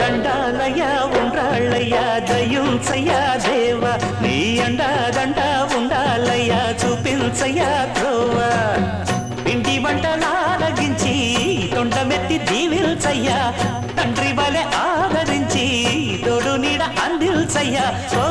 దండాలయ్యా ఉండ్రాళ్ళయ్యా దయుంచయ్యా దేవా నీ అండాదండ ఉండాలయ్యా చూపించయ్యా త్రోవా పిండి వంటలారగించి తొండమెత్తి దీవిల్చయ్యా తండ్రి వలె ఆదరించి తోడు నీడ అందిల్చయ్యా ఓ